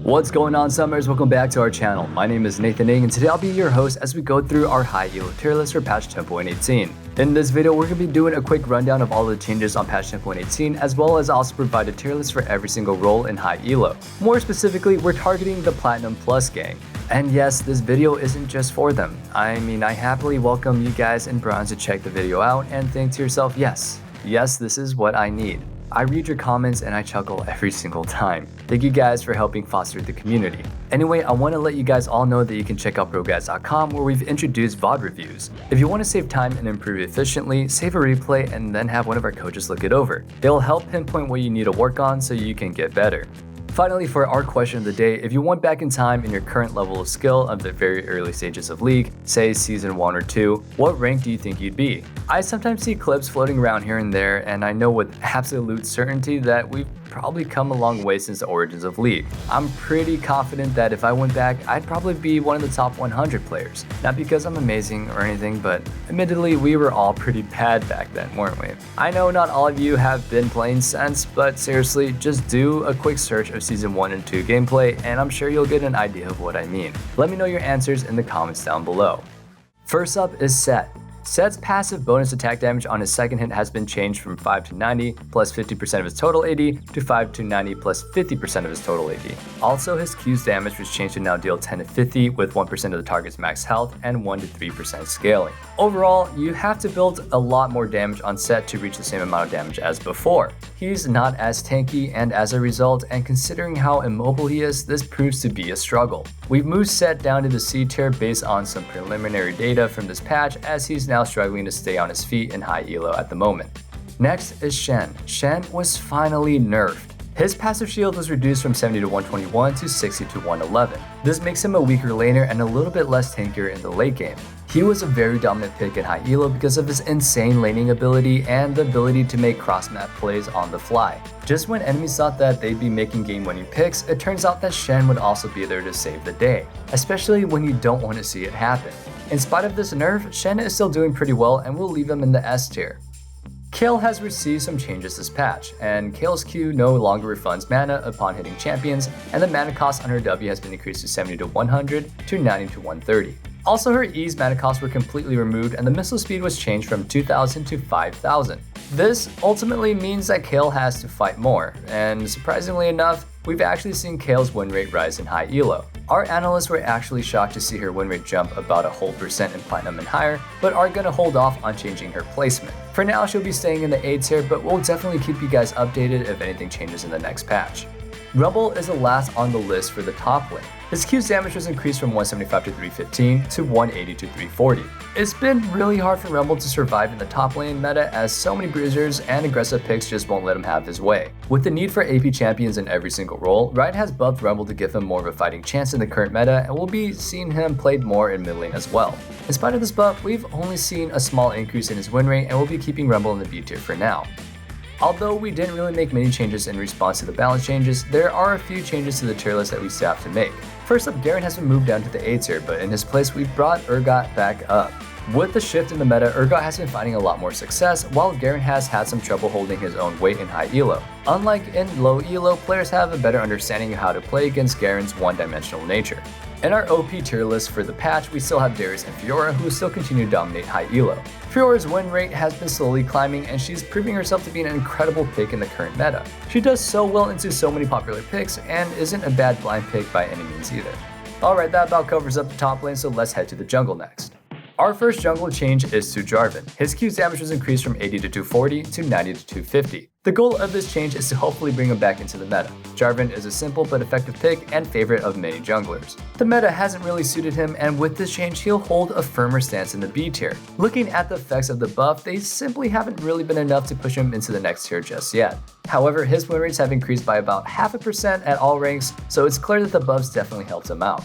What's going on, Summers? Welcome back to our channel. My name is Nathan Ng, and today I'll be your host as we go through our high ELO tier list for patch 10.18. In this video, we're going to be doing a quick rundown of all the changes on patch 10.18, as well as also provide a tier list for every single role in high ELO. More specifically, we're targeting the Platinum Plus gang. And yes, this video isn't just for them. I happily welcome you guys in Bronze to check the video out and think to yourself, yes, this is what I need. I read your comments and I chuckle every single time. Thank you guys for helping foster the community. Anyway, I want to let you guys all know that you can check out ProGuides.com where we've introduced VOD reviews. If you want to save time and improve efficiently, save a replay and then have one of our coaches look it over. They'll help pinpoint what you need to work on so you can get better. Finally, for our question of the day, if you went back in time in your current level of skill of the very early stages of League, say Season 1 or 2, what rank do you think you'd be? I sometimes see clips floating around here and there, and I know with absolute certainty that we've probably come a long way since the origins of League. I'm pretty confident that if I went back, I'd probably be one of the top 100 players. Not because I'm amazing or anything, but admittedly, we were all pretty bad back then, weren't we? I know not all of you have been playing since, but seriously, just do a quick search of Season 1 and 2 gameplay, and I'm sure you'll get an idea of what I mean. Let me know your answers in the comments down below. First up is Set. Set's passive bonus attack damage on his second hit has been changed from 5 to 90 plus 50% of his total AD to 5 to 90 plus 50% of his total AD. Also, his Q's damage was changed to now deal 10 to 50 with 1% of the target's max health and 1 to 3% scaling. Overall, you have to build a lot more damage on Set to reach the same amount of damage as before. He's not as tanky, and as a result, and considering how immobile he is, this proves to be a struggle. We've moved Set down to the C tier based on some preliminary data from this patch, as he's now struggling to stay on his feet in high ELO at the moment. Next is Shen. Shen was finally nerfed. His passive shield was reduced from 70 to 121 to 60 to 111. This makes him a weaker laner and a little bit less tankier in the late game. He was a very dominant pick in high ELO because of his insane laning ability and the ability to make cross-map plays on the fly. Just when enemies thought that they'd be making game-winning picks, it turns out that Shen would also be there to save the day, especially when you don't want to see it happen. In spite of this nerf, Shen is still doing pretty well and we'll leave him in the S tier. Kayle has received some changes this patch, and Kayle's Q no longer refunds mana upon hitting champions, and the mana cost on her W has been increased to 70 to 100 to 90 to 130. Also, her E's mana costs were completely removed and the missile speed was changed from 2000 to 5000. This ultimately means that Kayle has to fight more, and surprisingly enough, we've actually seen Kayle's win rate rise in high ELO. Our analysts were actually shocked to see her win rate jump about a whole % in Platinum and higher, but are gonna hold off on changing her placement. For now, she'll be staying in the A tier, but we'll definitely keep you guys updated if anything changes in the next patch. Rumble is the last on the list for the top lane. His Q's damage was increased from 175 to 315 to 180 to 340. It's been really hard for Rumble to survive in the top lane meta as so many bruisers and aggressive picks just won't let him have his way. With the need for AP champions in every single role, Riot has buffed Rumble to give him more of a fighting chance in the current meta, and we'll be seeing him played more in mid lane as well. In spite of this buff, we've only seen a small increase in his win rate, and we'll be keeping Rumble in the B tier for now. Although we didn't really make many changes in response to the balance changes, there are a few changes to the tier list that we still have to make. First up, Garen has been moved down to the A tier, but in his place we've brought Urgot back up. With the shift in the meta, Urgot has been finding a lot more success, while Garen has had some trouble holding his own weight in high ELO. Unlike in low ELO, players have a better understanding of how to play against Garen's one-dimensional nature. In our OP tier list for the patch, we still have Darius and Fiora, who still continue to dominate high ELO. Fiora's win rate has been slowly climbing, and she's proving herself to be an incredible pick in the current meta. She does so well into so many popular picks, and isn't a bad blind pick by any means either. Alright, that about covers up the top lane, so let's head to the jungle next. Our first jungle change is to Jarvan. His Q's damage was increased from 80 to 240 to 90 to 250. The goal of this change is to hopefully bring him back into the meta. Jarvan is a simple but effective pick and favorite of many junglers. The meta hasn't really suited him, and with this change he'll hold a firmer stance in the B tier. Looking at the effects of the buff, they simply haven't really been enough to push him into the next tier just yet. However, his win rates have increased by about 0.5% at all ranks, so it's clear that the buffs definitely helped him out.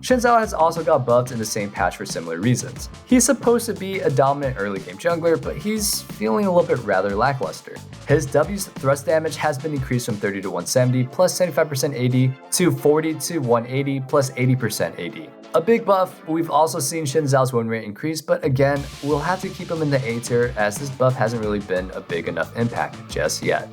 Xin Zhao has also got buffed in the same patch for similar reasons. He's supposed to be a dominant early game jungler, but he's feeling a little bit rather lackluster. His W's thrust damage has been increased from 30 to 170 plus 75% AD to 40 to 180 plus 80% AD. A big buff. We've also seen Xin Zhao's win rate increase, but again, we'll have to keep him in the A tier as this buff hasn't really been a big enough impact just yet.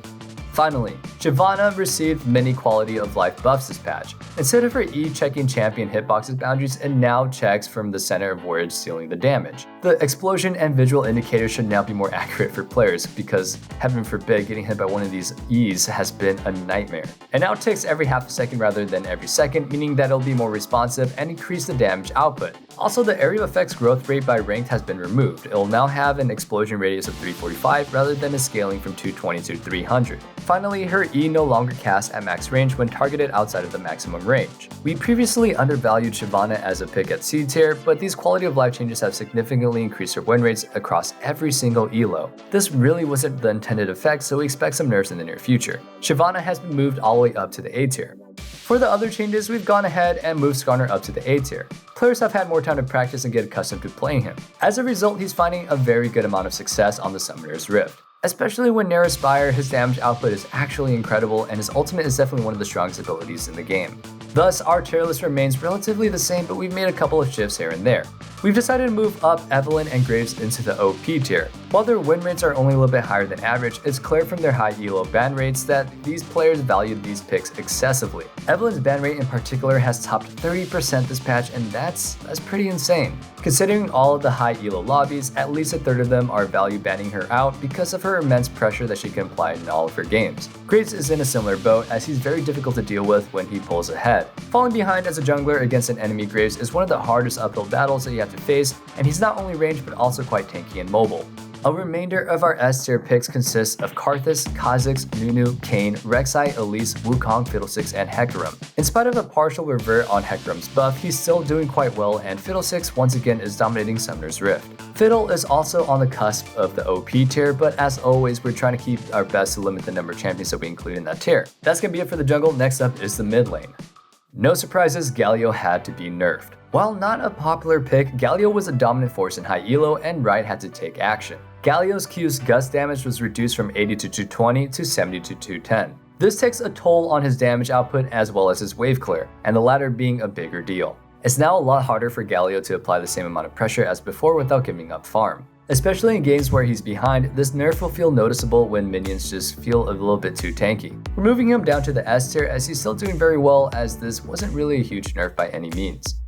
Finally, Shyvana received many quality of life buffs this patch. Instead of her E checking champion hitbox's boundaries, it now checks from the center of where it's dealing the damage. The explosion and visual indicators should now be more accurate for players because, heaven forbid, getting hit by one of these E's has been a nightmare. It now ticks every half a second rather than every second, meaning that it'll be more responsive and increase the damage output. Also, the area of effects growth rate by ranked has been removed. It will now have an explosion radius of 345 rather than a scaling from 220 to 300. Finally, her E no longer casts at max range when targeted outside of the maximum range. We previously undervalued Shyvana as a pick at C tier, but these quality of life changes have significantly increased her win rates across every single ELO. This really wasn't the intended effect, so we expect some nerfs in the near future. Shyvana has been moved all the way up to the A tier. For the other changes, we've gone ahead and moved Skarner up to the A tier. Players have had more time to practice and get accustomed to playing him. As a result, he's finding a very good amount of success on the Summoner's Rift. Especially when Nara Spire, his damage output is actually incredible and his ultimate is definitely one of the strongest abilities in the game. Thus, our tier list remains relatively the same, but we've made a couple of shifts here and there. We've decided to move up Evelynn and Graves into the OP tier. While their win rates are only a little bit higher than average, it's clear from their high ELO ban rates that these players value these picks excessively. Evelynn's ban rate in particular has topped 30% this patch, and that's pretty insane. Considering all of the high ELO lobbies, at least a third of them are value banning her out because of her immense pressure that she can apply in all of her games. Graves is in a similar boat as he's very difficult to deal with when he pulls ahead. Falling behind as a jungler against an enemy Graves is one of the hardest uphill battles that you have to face, and he's not only ranged but also quite tanky and mobile. A remainder of our S tier picks consists of Karthus, Kha'Zix, Nunu, Kayn, Rek'Sai, Elise, Wukong, Fiddlesticks, and Hecarim. In spite of a partial revert on Hecarim's buff, he's still doing quite well, and Fiddlesticks once again is dominating Summoner's Rift. Fiddle is also on the cusp of the OP tier, but as always, we're trying to keep our best to limit the number of champions that we include in that tier. That's gonna be it for the jungle. Next up is the mid lane. No surprises, Galio had to be nerfed. While not a popular pick, Galio was a dominant force in high ELO and Riot had to take action. Galio's Q's gust damage was reduced from 80 to 220 to 70 to 210. This takes a toll on his damage output as well as his wave clear, and the latter being a bigger deal. It's now a lot harder for Galio to apply the same amount of pressure as before without giving up farm. Especially in games where he's behind, this nerf will feel noticeable when minions just feel a little bit too tanky. We're moving him down to the S tier as he's still doing very well, as this wasn't really a huge nerf by any means.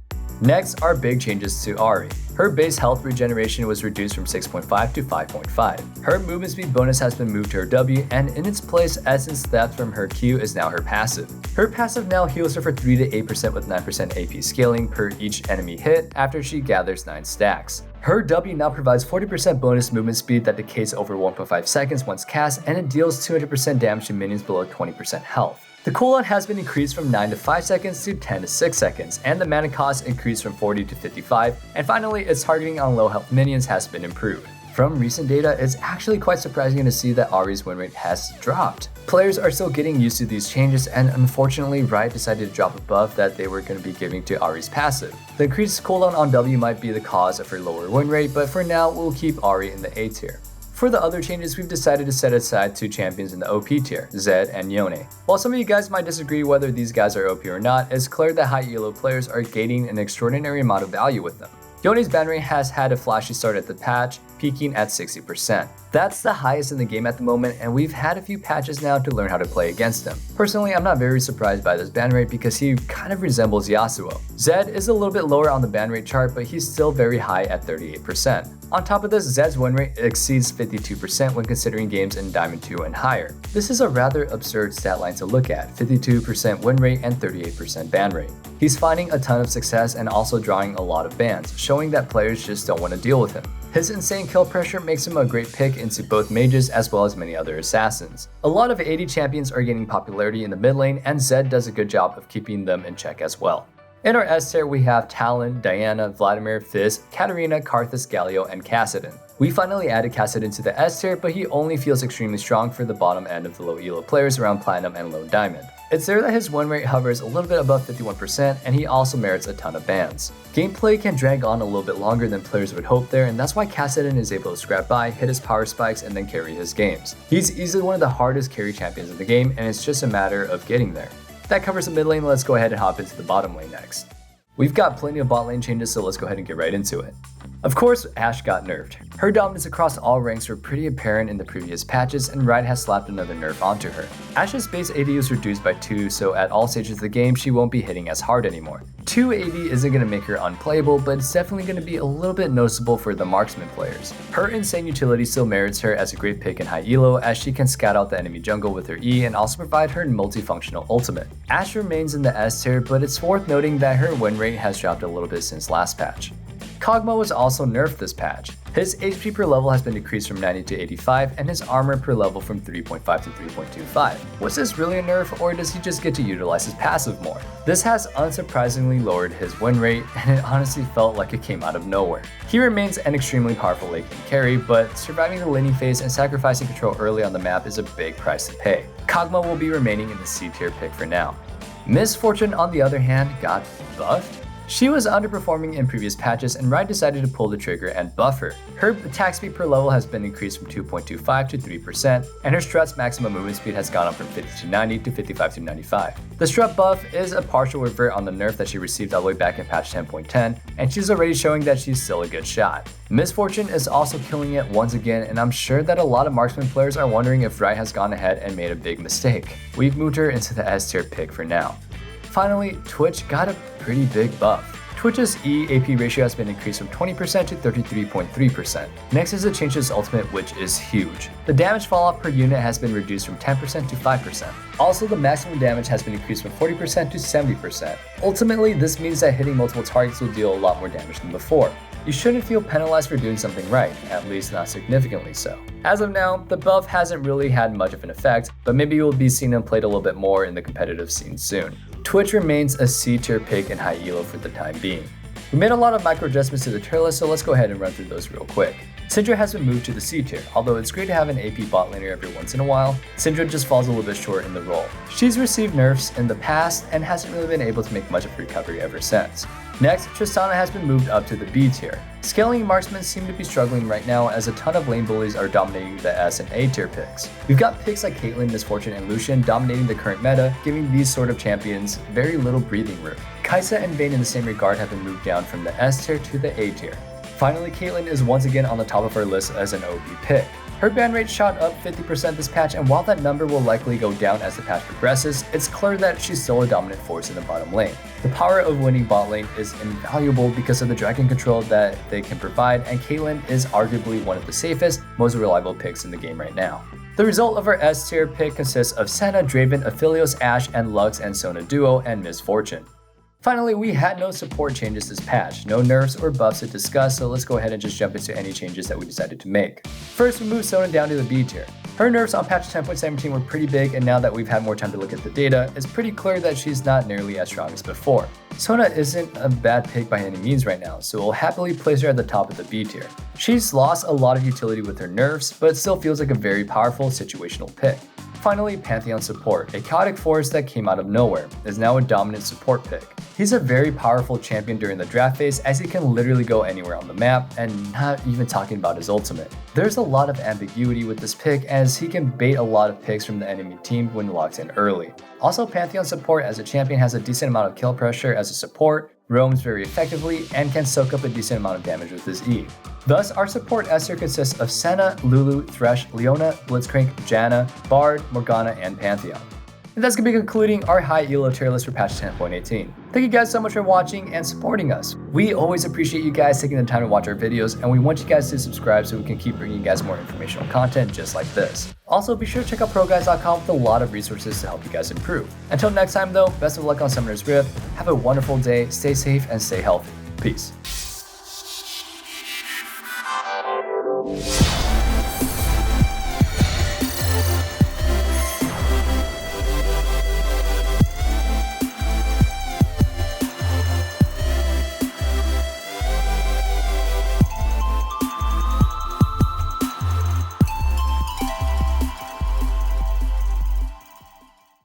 Next are big changes to Ahri. Her base health regeneration was reduced from 6.5 to 5.5. Her movement speed bonus has been moved to her W, and in its place, Essence Theft from her Q is now her passive. Her passive now heals her for 3 to 8% with 9% AP scaling per each enemy hit after she gathers 9 stacks. Her W now provides 40% bonus movement speed that decays over 1.5 seconds once cast, and it deals 200% damage to minions below 20% health. The cooldown has been increased from 9 to 5 seconds to 10 to 6 seconds, and the mana cost increased from 40 to 55, and finally its targeting on low health minions has been improved. From recent data, it's actually quite surprising to see that Ahri's win rate has dropped. Players are still getting used to these changes, and unfortunately Riot decided to drop a buff that they were going to be giving to Ahri's passive. The increased cooldown on W might be the cause of her lower win rate, but for now we'll keep Ahri in the A tier. For the other changes, we've decided to set aside 2 champions in the OP tier, Zed and Yone. While some of you guys might disagree whether these guys are OP or not, it's clear that high ELO players are gaining an extraordinary amount of value with them. Yone's ban rate has had a flashy start at the patch, peaking at 60%. That's the highest in the game at the moment, and we've had a few patches now to learn how to play against him. Personally, I'm not very surprised by this ban rate because he kind of resembles Yasuo. Zed is a little bit lower on the ban rate chart, but he's still very high at 38%. On top of this, Zed's win rate exceeds 52% when considering games in Diamond 2 and higher. This is a rather absurd stat line to look at, 52% win rate and 38% ban rate. He's finding a ton of success and also drawing a lot of bans, showing that players just don't want to deal with him. His insane kill pressure makes him a great pick into both mages as well as many other assassins. A lot of AD champions are gaining popularity in the mid lane, and Zed does a good job of keeping them in check as well. In our S tier, we have Talon, Diana, Vladimir, Fizz, Katarina, Karthus, Galio, and Kassadin. We finally added Kassadin to the S tier, but he only feels extremely strong for the bottom end of the low ELO players around Platinum and low Diamond. It's there that his win rate hovers a little bit above 51%, and he also merits a ton of bans. Gameplay can drag on a little bit longer than players would hope there, and that's why Kassadin is able to scrap by, hit his power spikes, and then carry his games. He's easily one of the hardest carry champions in the game, and it's just a matter of getting there. That covers the mid lane. Let's go ahead and hop into the bottom lane next. We've got plenty of bot lane changes, so let's go ahead and get right into it. Of course, Ashe got nerfed. Her dominance across all ranks were pretty apparent in the previous patches, and Riot has slapped another nerf onto her. Ashe's base AD is reduced by 2, so at all stages of the game she won't be hitting as hard anymore. 2 AD isn't going to make her unplayable, but it's definitely going to be a little bit noticeable for the marksman players. Her insane utility still merits her as a great pick in high elo, as she can scout out the enemy jungle with her E and also provide her multifunctional ultimate. Ashe remains in the S tier, but it's worth noting that her win rate has dropped a little bit since last patch. Kog'Maw was also nerfed this patch. His HP per level has been decreased from 90 to 85, and his armor per level from 3.5 to 3.25. Was this really a nerf, or does he just get to utilize his passive more? This has unsurprisingly lowered his win rate, and it honestly felt like it came out of nowhere. He remains an extremely powerful late game carry, but surviving the laning phase and sacrificing control early on the map is a big price to pay. Kog'Maw will be remaining in the C tier pick for now. Miss Fortune, on the other hand, got buffed. She was underperforming in previous patches, and Riot decided to pull the trigger and buff her. Her attack speed per level has been increased from 2.25 to 3%, and her strut's maximum movement speed has gone up from 50 to 90 to 55 to 95. The strut buff is a partial revert on the nerf that she received all the way back in patch 10.10, and she's already showing that she's still a good shot. Miss Fortune is also killing it once again, and I'm sure that a lot of marksman players are wondering if Riot has gone ahead and made a big mistake. We've moved her into the S tier pick for now. Finally, Twitch got a pretty big buff. Twitch's E-AP ratio has been increased from 20% to 33.3%. Next is a change to his ultimate, which is huge. The damage falloff per unit has been reduced from 10% to 5%. Also, the maximum damage has been increased from 40% to 70%. Ultimately, this means that hitting multiple targets will deal a lot more damage than before. You shouldn't feel penalized for doing something right, at least not significantly so. As of now, the buff hasn't really had much of an effect, but maybe you'll be seeing him played a little bit more in the competitive scene soon. Twitch remains a C tier pick in high elo for the time being. We made a lot of micro adjustments to the tier list, so let's go ahead and run through those real quick. Syndra has been moved to the C tier. Although it's great to have an AP bot laner every once in a while, Syndra just falls a little bit short in the role. She's received nerfs in the past and hasn't really been able to make much of a recovery ever since. Next, Tristana has been moved up to the B tier. Scaling marksmen seem to be struggling right now as a ton of lane bullies are dominating the S and A tier picks. We've got picks like Caitlyn, Miss Fortune, and Lucian dominating the current meta, giving these sort of champions very little breathing room. Kai'Sa and Vayne in the same regard have been moved down from the S tier to the A tier. Finally, Caitlyn is once again on the top of our list as an OP pick. Her ban rate shot up 50% this patch, and while that number will likely go down as the patch progresses, it's clear that she's still a dominant force in the bottom lane. The power of winning bot lane is invaluable because of the dragon control that they can provide, and Caitlyn is arguably one of the safest, most reliable picks in the game right now. The result of our S tier pick consists of Senna, Draven, Aphelios, Ashe, and Lux and Sona duo, and Miss Fortune. Finally, we had no support changes this patch, no nerfs or buffs to discuss, so let's go ahead and just jump into any changes that we decided to make. First, we moved Sona down to the B tier. Her nerfs on patch 10.17 were pretty big, and now that we've had more time to look at the data, it's pretty clear that she's not nearly as strong as before. Sona isn't a bad pick by any means right now, so we'll happily place her at the top of the B tier. She's lost a lot of utility with her nerfs, but it still feels like a very powerful situational pick. Finally, Pantheon Support, a chaotic force that came out of nowhere, is now a dominant support pick. He's a very powerful champion during the draft phase, as he can literally go anywhere on the map, and not even talking about his ultimate. There's a lot of ambiguity with this pick, as he can bait a lot of picks from the enemy team when locked in early. Also, Pantheon Support as a champion has a decent amount of kill pressure as a support, roams very effectively, and can soak up a decent amount of damage with his E. Thus, our support S tier consists of Senna, Lulu, Thresh, Leona, Blitzcrank, Janna, Bard, Morgana, and Pantheon. And that's going to be concluding our high ELO tier list for patch 10.18. Thank you guys so much for watching and supporting us. We always appreciate you guys taking the time to watch our videos, and we want you guys to subscribe so we can keep bringing you guys more informational content just like this. Also, be sure to check out ProGuides.com with a lot of resources to help you guys improve. Until next time though, best of luck on Summoner's Rift, have a wonderful day, stay safe, and stay healthy. Peace.